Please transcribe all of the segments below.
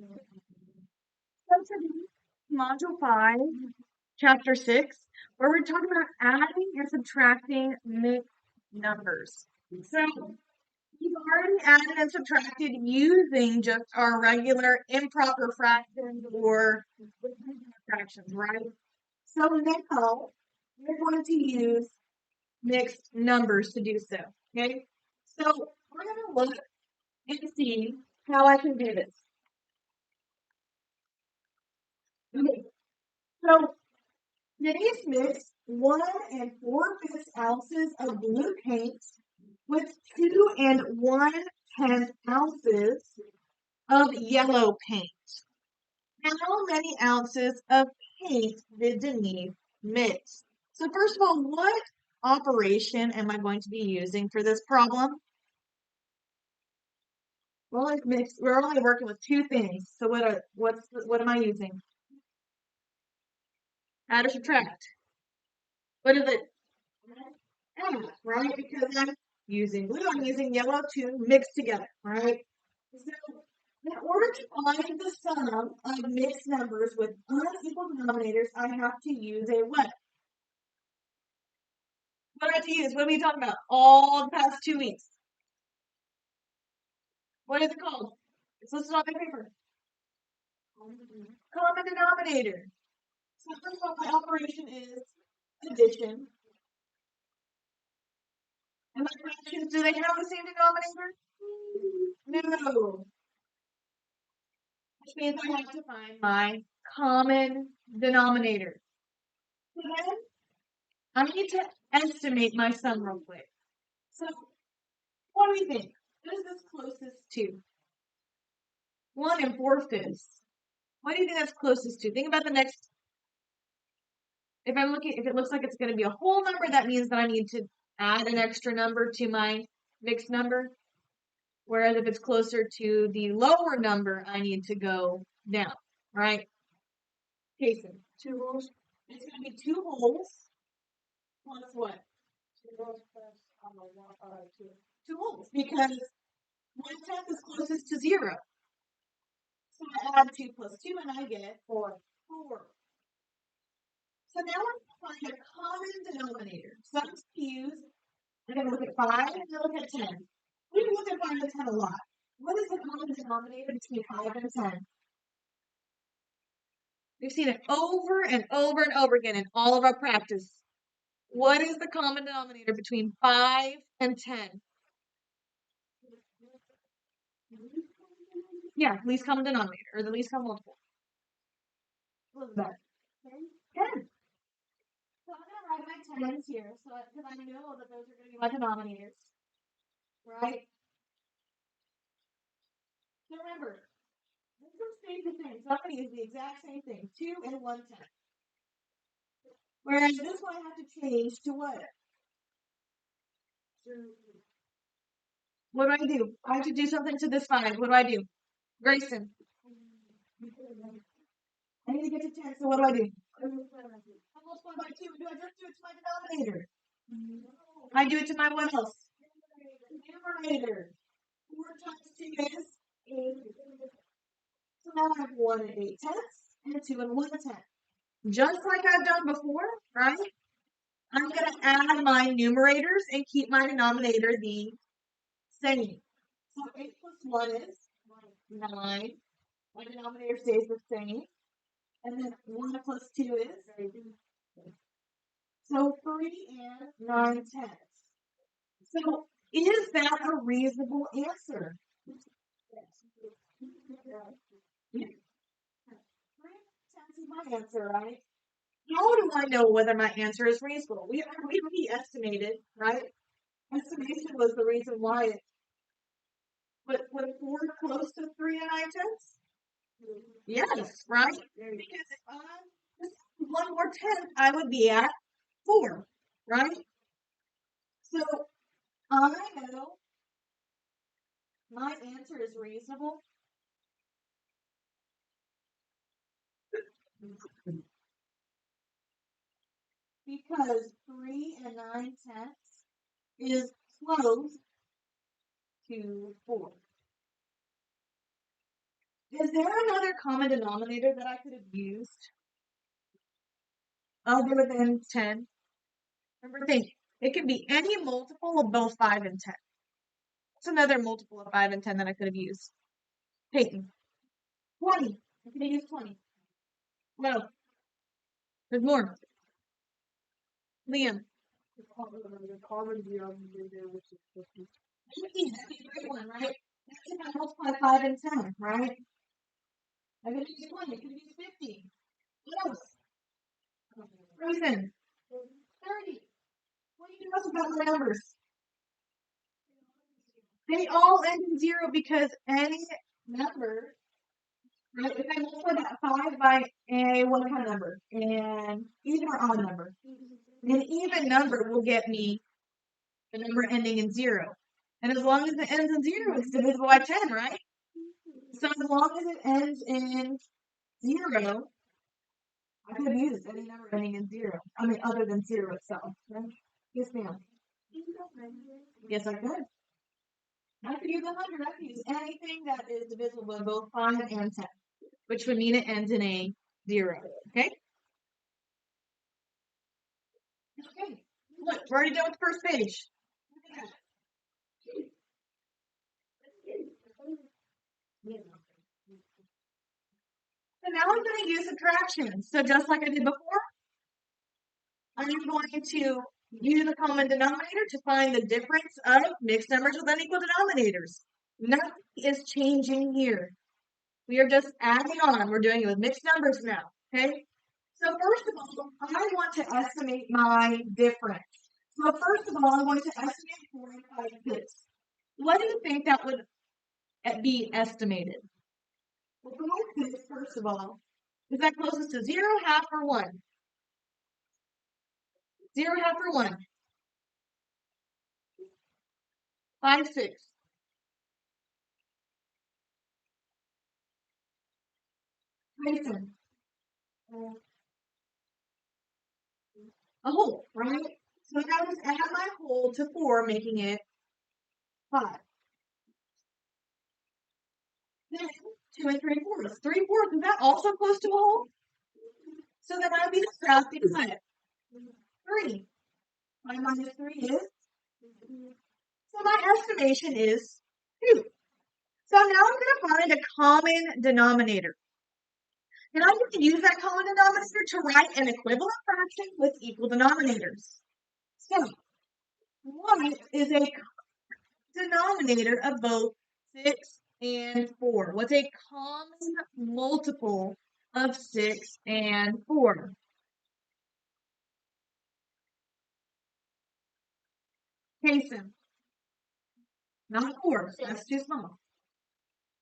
So today, Module 5, Chapter 6, where we're talking about adding and subtracting mixed numbers. So we've already added and subtracted using just our regular improper fractions or fractions, right? So now we're going to use mixed numbers to do so, okay? So we're going to look and see how I can do this. Okay, so today's mix 1 4/5 ounces of blue paint with 2 1/10 ounces of yellow paint. How many ounces of paint did Denise mix? So first of all, what operation am I going to be using for this problem? Well, we're only working with two things. So what am I using? Add or subtract? What is it? Add, right? Because I'm using blue, I'm using yellow to mix together, right? So in order to find the sum of mixed numbers with unequal denominators, I have to use a what? What do I have to use? What are we talking about? All the past 2 weeks. What is it called? It's listed on my paper. Common denominator. So first of all, my operation is addition. And my fractions, do they have the same denominator? No. Which means I have to find my common denominator. So then I need to estimate my sum real quick. So what do we think? What is this closest to? 1 4/5. What do you think that's closest to? Think about the next. If it looks like it's going to be a whole number, that means that I need to add an extra number to my mixed number. Whereas if it's closer to the lower number, I need to go down, right? Okay, so 2 holes. It's going to be 2 holes plus what? 2 holes plus 2 holes because 1/10 is closest to 0. So I add 2 plus 2 and I get 4. So now I'm going to find a common denominator. So I'm going to look at 5 and then look at 10. We've looked at 5 and 10 a lot. What is the common denominator between 5 and 10? We've seen it over and over and over again in all of our practice. What is the common denominator between 5 and 10? Yeah, least common denominator, or the least common multiple. What was that? 10. So I'm going to write my 10s here because I know that those are going to be my denominators. Right? So remember, this one stays the same. So I'm going to use the exact same thing. 2 and 1/10. Whereas this one I have to change to what? What do I do? I have to do something to this 5. What do I do? Grayson. I need to get to 10, so what do I do? I multiply by 2. Do I just do it to my denominator? I do it to my what else? Numerator. 4 times 2 is 8. So now I have 1 8/10 and 2 1/10. Just like I've done before, right? I'm going to add my numerators and keep my denominator the same. So 8 plus 1 is 9. My denominator stays the same. And then 1 plus 2 is? So 3 9/10. So is that a reasonable answer? Yeah. 3 is my answer, right? How do I know whether my answer is reasonable? We already estimated, right? Estimation was the reason why it put 4 close to 3 9/10. Yes, right? Because if I just 1 more 10th, I would be at 4, right? So I know my answer is reasonable. Because 3 9/10 is close to 4. Is there another common denominator that I could have used other than 10? Remember, think, it could be any multiple of both 5 and 10. What's another multiple of 5 and 10 that I could have used? Peyton. 20. I could have used 20. Well, there's more. Liam. The common denominator, which is 50. 50, that'd be a great one, right? That's if I multiply 5 and 10, right? I could use 20, I could use 50. What else? Reason. 30. What do you know about my numbers? They all end in 0 because any number, right? If I multiply that 5 by a what kind of number? An even or odd number? An even number will get me the number ending in 0. And as long as it ends in 0, it's divisible by 10, right? So as long as it ends in 0, I could have used any number ending in 0. I mean, other than 0 itself. Right? Yes, ma'am. Yes, I could. I could use 100. I could use anything that is divisible by both 5 and 10, which would mean it ends in a 0. Okay? Okay. Look, we're already done with the first page. So now I'm going to use subtraction. So just like I did before, I'm going to use a common denominator to find the difference of mixed numbers with unequal denominators. Nothing is changing here. We are just adding on. We're doing it with mixed numbers now. Okay? So first of all, I want to estimate my difference. So first of all, I'm going to estimate 4 and 5 fifths. What do you think that would be estimated? Well, 5 fifths, first of all, is that closest to 0, half, or 1? 0, half, or 1? 5 6. Tyson. A whole, right? So I just add my whole to 4, making it 5. Then 2 and 3/4. 3/4, is that also close to a whole? So then I'd be subtracting what? 3. 5 minus 3 is? So my estimation is 2. So now I'm going to find a common denominator. And I'm going to use that common denominator to write an equivalent fraction with equal denominators. So, what is a denominator of both 6 and 4? What's a common multiple of 6 and 4? Jason. Not 4. That's too small.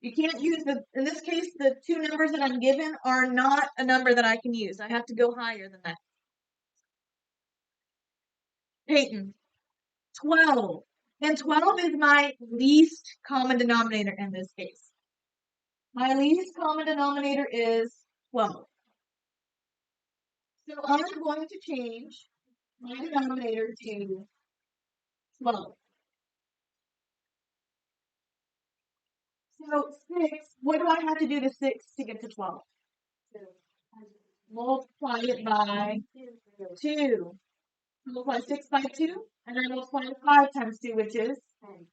You can't use in this case, the two numbers that I'm given are not a number that I can use. I have to go higher than that. Peyton. 12. And 12 is my least common denominator in this case. My least common denominator is 12. So I'm going to change my denominator to 12. So 6, what do I have to do to 6 to get to 12? Multiply it by 2. Multiply 6 by 2, and then multiply 5 times 2, which is 10.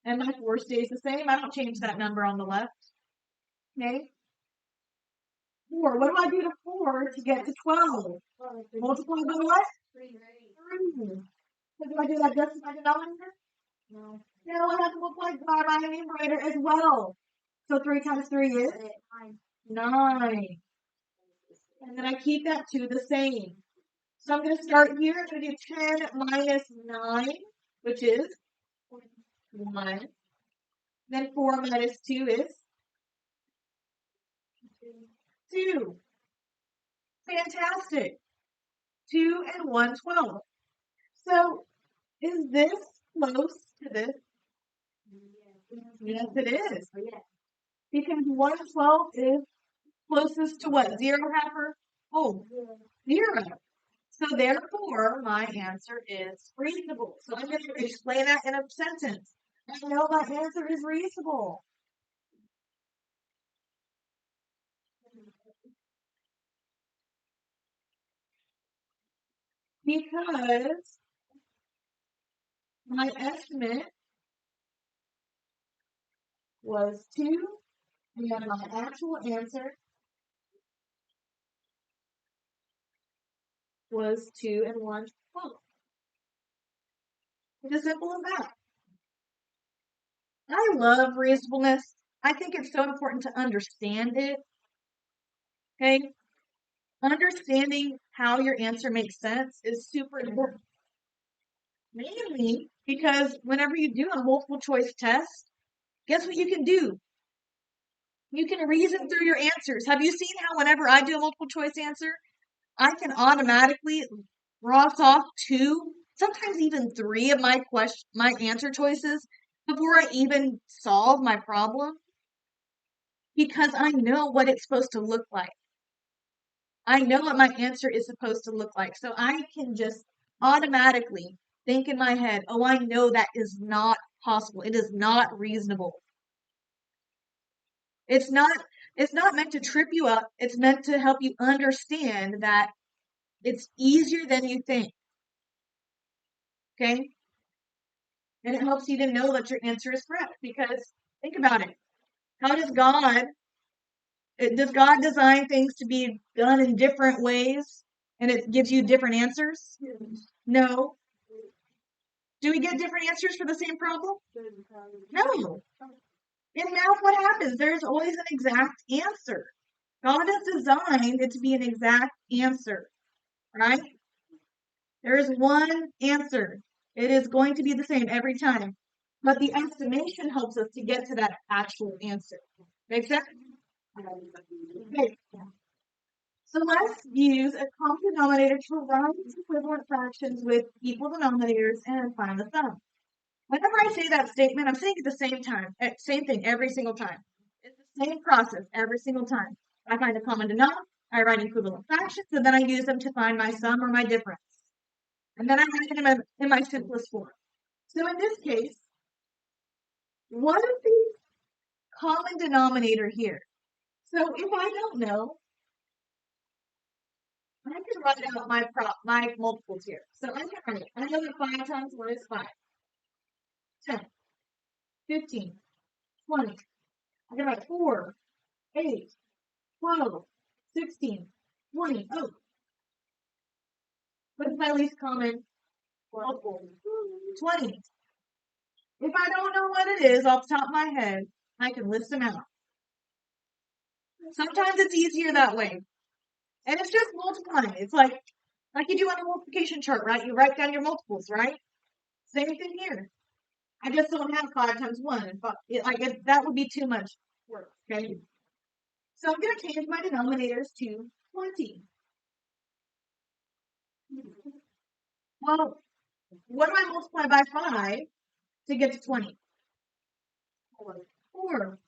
And my 4 stays the same. I don't change that number on the left. Okay? 4. What do I do to 4 to get to 12? Multiply by what? 3. So do I do that just with my denominator? No. No, I have to multiply by my numerator as well. So 3 times 3 is? 9. And then I keep that 2 the same. So I'm going to start here. I'm going to do 10 minus 9, which is 1. Then 4 minus 2 is 2. Fantastic. 2 and 1, 12. So is this close to this? Yes, it is. Because 1/12 is closest to what? 0, half, or whole? 0. So therefore, my answer is reasonable. So I'm going to explain that in a sentence. I know my answer is reasonable. Because my estimate was 2, and my actual answer was 2 and 1/12. It's as simple as that. I love reasonableness. I think it's so important to understand it. Okay? Understanding how your answer makes sense is super important. Mainly because whenever you do a multiple choice test, guess what you can do? You can reason through your answers. Have you seen how whenever I do a multiple choice answer, I can automatically cross off 2, sometimes even 3 of my answer choices before I even solve my problem? Because I know what it's supposed to look like. I know what my answer is supposed to look like. So I can just automatically think in my head, oh, I know that is not possible. It is not reasonable. It's not meant to trip you up. It's meant to help you understand that it's easier than you think. Okay? And it helps you to know that your answer is correct because think about it. How does God design things to be done in different ways and it gives you different answers? No. Do we get different answers for the same problem? No. In math, what happens? There's always an exact answer. God has designed it to be an exact answer, right? There is one answer. It is going to be the same every time. But the estimation helps us to get to that actual answer. Make sense? Okay. So let's use a common denominator to write equivalent fractions with equal denominators and find the sum. Whenever I say that statement, I'm saying it at the same time, same thing every single time. It's the same process every single time. I find a common denominator, I write equivalent fractions, and then I use them to find my sum or my difference. And then I write it in my simplest form. So in this case, what is the common denominator here? So if I don't know, I can write out my multiples here. So I can write it. I know that 5 times 1 is 5. 10, 15, 20. I can write 4, 8, 12, 16, 20. Oh, what is my least common multiple? 20. If I don't know what it is off the top of my head, I can list them out. Sometimes it's easier that way. And it's just multiplying. It's like you do on a multiplication chart, right? You write down your multiples, right? Same thing here. I just don't have 5 times 1. That would be too much work, okay? So I'm going to change my denominators to 20. Well, what do I multiply by 5 to get to 20? 4.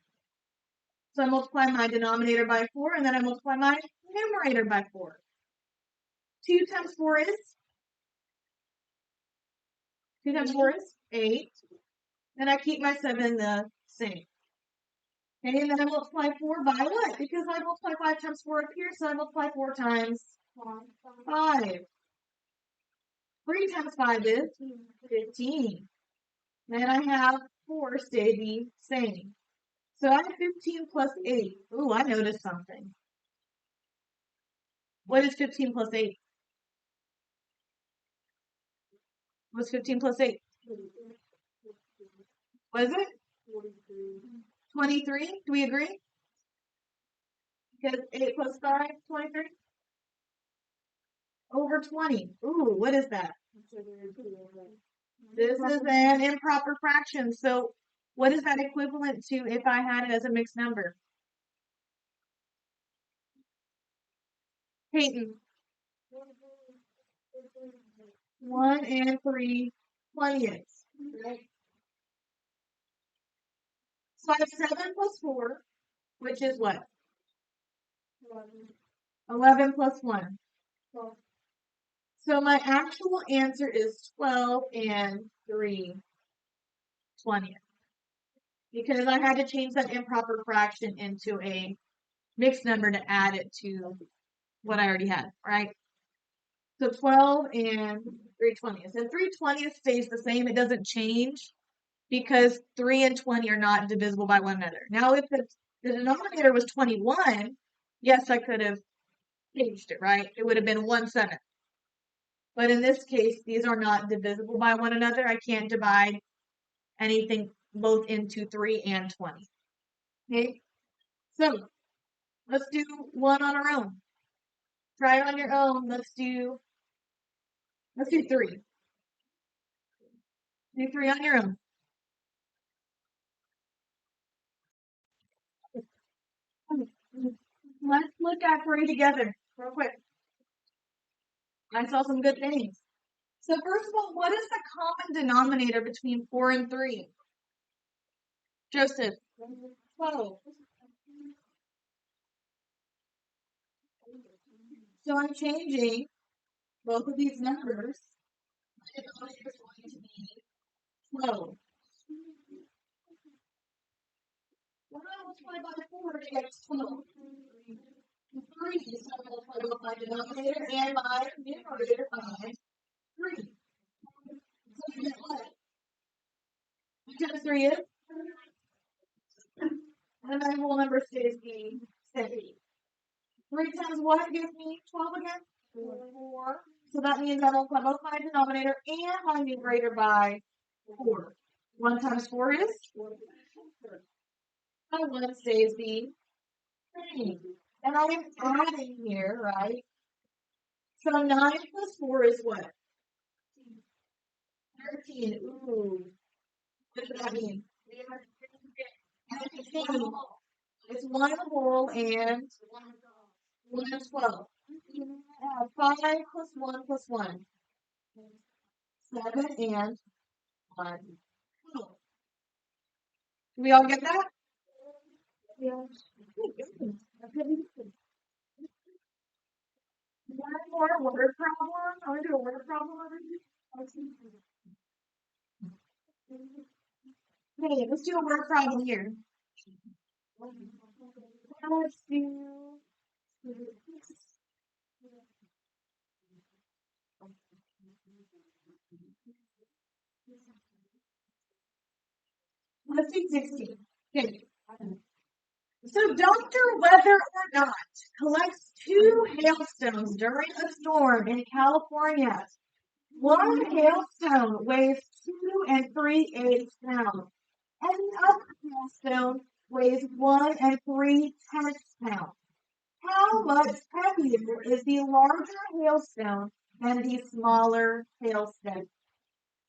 So I multiply my denominator by 4, and then I multiply my numerator by 4. 2 times 4 is? 2 times 4 is 8. And I keep my 7 the same. Okay, and then I multiply 4 by what? Because I multiply 5 times 4 up here, so I multiply 4 times 5. 3 times 5 is 15. And I have 4 stay the same. So I have 15 plus 8. Ooh, I noticed something. What is 15 plus 8? What's 15 plus 8? What is it? 23. Do we agree? Because 8 plus 5, 23? Over 20. Ooh, what is that? This is an improper fraction. So what is that equivalent to if I had it as a mixed number? Peyton. 1 and 3/20. Right? So I have 7 plus 4, which is what? 11 plus 1. So my actual answer is 12 and 3/20. Because I had to change that improper fraction into a mixed number to add it to what I already had, right? So 12 and 3/20. So 3/20 stays the same. It doesn't change because 3 and 20 are not divisible by one another. Now, if the denominator was 21, yes, I could have changed it, right? It would have been 1/7. But in this case, these are not divisible by one another. I can't divide anything both into 3 and 20. Okay, so let's do one on our own. Try it on your own. Let's do 3. Do 3 on your own. Let's look at 3 together real quick. I saw some good things. So first of all, what is the common denominator between 4 and 3? Joseph. 12. So I'm changing both of these numbers. The denominator is going to be 12. Well, I multiply by 4 to get 12. 3, so I multiply both my denominator and my numerator by 3. So I get what? Times 3 is? And my whole number stays the same. 3 times what gives me 12 again? 4. So that means I multiply both my denominator and my numerator by 4. 1 times 4 is? And 1 stays the same. And I am adding here, right? So 9 plus 4 is what? 13. Ooh. What does that mean? It's 1 whole and 1/12. 5 plus 1 plus 1. 7 and 1. Do we all get that? Yeah. One more word problem. I want to do a word problem over here. Okay, let's do a word problem here. Let's do. Let's do 16. Okay. So Dr. Weather or Not collects 2 hailstones during a storm in California. One hailstone weighs 2 3/8 pounds, and the other hailstone weighs 1 3/10 pounds. How much heavier is the larger hailstone than the smaller hailstone?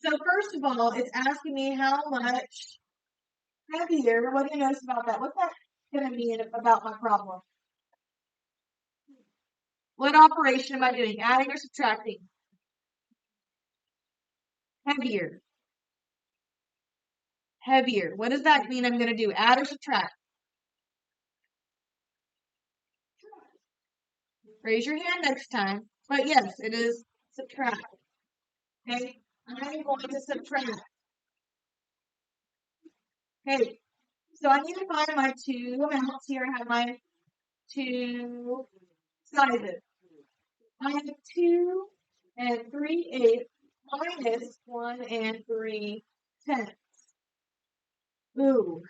So first of all, it's asking me how much heavier. What do you notice about that? What's that going to mean about my problem? What operation am I doing? Adding or subtracting? Heavier. Heavier. What does that mean I'm going to do? Add or subtract? Raise your hand next time. But yes, it is subtract. Okay? I'm going to subtract. Okay. So I need to find my 2 amounts here. I have my 2 sizes. I have 2 3/8 minus 1 3/10. Ooh.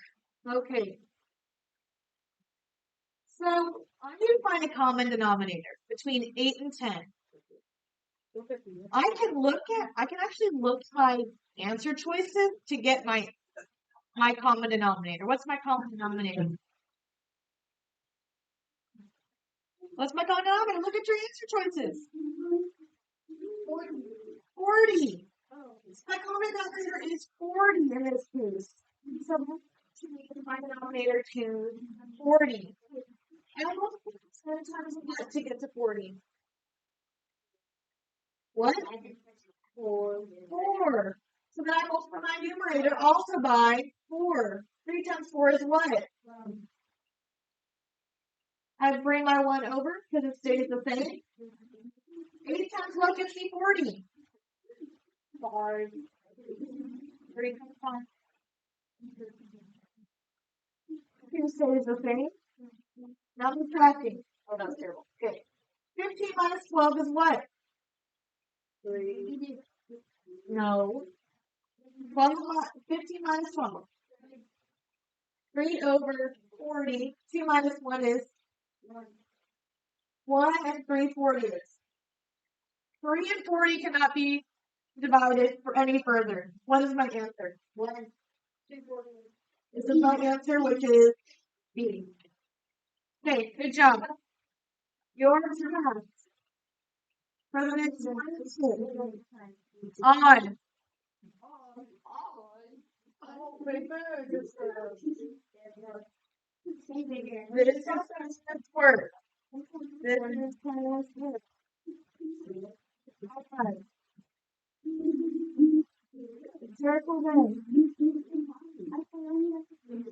Okay. So I need to find a common denominator between 8 and 10. I can actually look at my answer choices to get my common denominator. What's my common denominator? What's my common denominator? Look at your answer choices. 40. My common denominator is 40 in this case. So to make my denominator to 40. And I will put 10 times what to get to 40? What? 4. So then I multiply my numerator also by 4. 3 times 4 is what? I bring my 1 over because it stays the same. 8 times what gives me 40? 5. 3 times 5. 2 stays the same. Now subtracting. Oh, that was terrible. Okay. 15 minus 12 is what? 3. No. 15 minus 12. 3 over 40. 2 minus 1 is 1 and 3/40. 3 and 40 cannot be divided for any further. What is my answer? 1 and 2/40. This is my answer, which is B. Okay, good job. Your turn. For the next one. On. This is this word. This is word. Circle them.